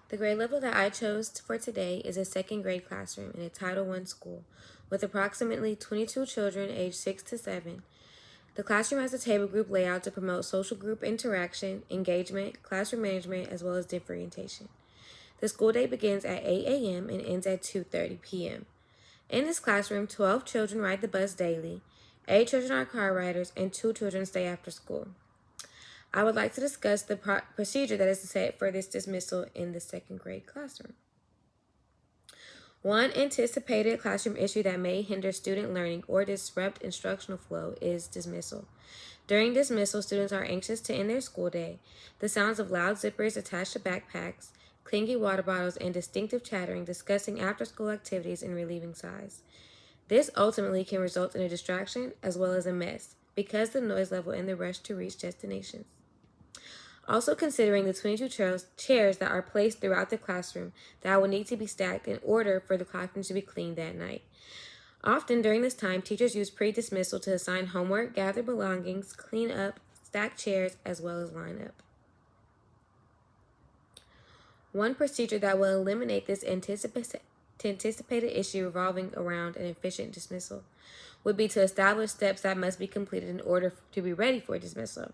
The grade level that I chose for today is a second grade classroom in a Title I school with approximately 22 children aged 6 to 7. The classroom has a table group layout to promote social group interaction, engagement, classroom management, as well as differentiation. The school day begins at 8 a.m. and ends at 2:30 p.m. In this classroom, 12 children ride the bus daily, 8 children are car riders, and 2 children stay after school. I would like to discuss the procedure that is set for this dismissal in the second grade classroom. One anticipated classroom issue that may hinder student learning or disrupt instructional flow is dismissal. During dismissal, students are anxious to end their school day. The sounds of loud zippers attached to backpacks, clingy water bottles, and distinctive chattering discussing after-school activities and relieving sighs. This ultimately can result in a distraction as well as a mess because of the noise level and the rush to reach destinations. Also considering the 22 chairs that are placed throughout the classroom that will need to be stacked in order for the classroom to be cleaned that night. Often during this time, teachers use pre-dismissal to assign homework, gather belongings, clean up, stack chairs, as well as line up. One procedure that will eliminate this anticipated issue revolving around an efficient dismissal would be to establish steps that must be completed in order to be ready for dismissal.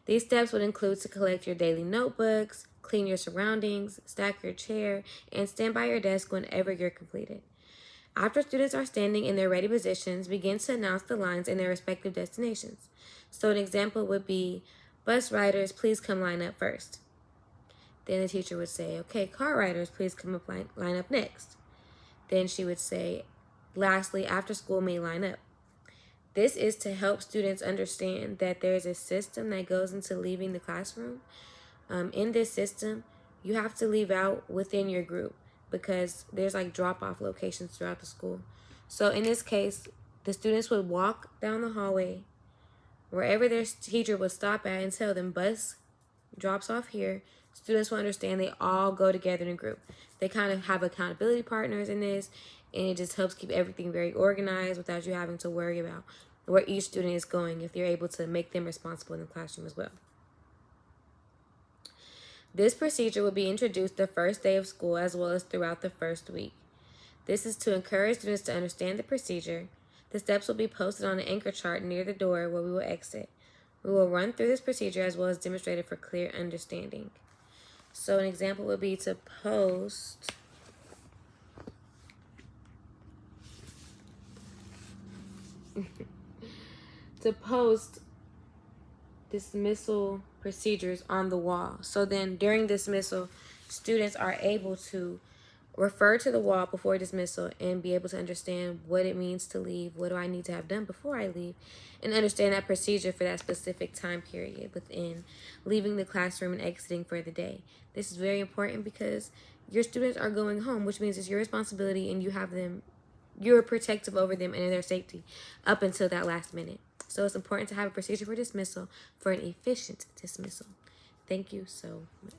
These steps would include to collect your daily notebooks, clean your surroundings, stack your chair, and stand by your desk whenever you're completed. After students are standing in their ready positions, begin to announce the lines in their respective destinations. So an example would be, bus riders, please come line up first. Then the teacher would say, okay, car riders, please come up line up next. Then she would say, lastly, after school may line up. This is to help students understand that there's a system that goes into leaving the classroom. In this system, you have to leave out within your group because there's like drop-off locations throughout the school. So in this case, the students would walk down the hallway wherever their teacher would stop at and tell them bus drops off here. Students will understand they all go together in a group. They kind of have accountability partners in this, and it just helps keep everything very organized without you having to worry about where each student is going if you're able to make them responsible in the classroom as well. This procedure will be introduced the first day of school as well as throughout the first week. This is to encourage students to understand the procedure. The steps will be posted on an anchor chart near the door where we will exit. We will run through this procedure as well as demonstrate it for clear understanding. So an example would be to post dismissal procedures on the wall. So then during dismissal, students are able to refer to the wall before dismissal and be able to understand what it means to leave, what do I need to have done before I leave, and understand that procedure for that specific time period within leaving the classroom and exiting for the day. This is very important because your students are going home, which means it's your responsibility and you're protective over them and their safety up until that last minute. So it's important to have a procedure for dismissal for an efficient dismissal. Thank you so much.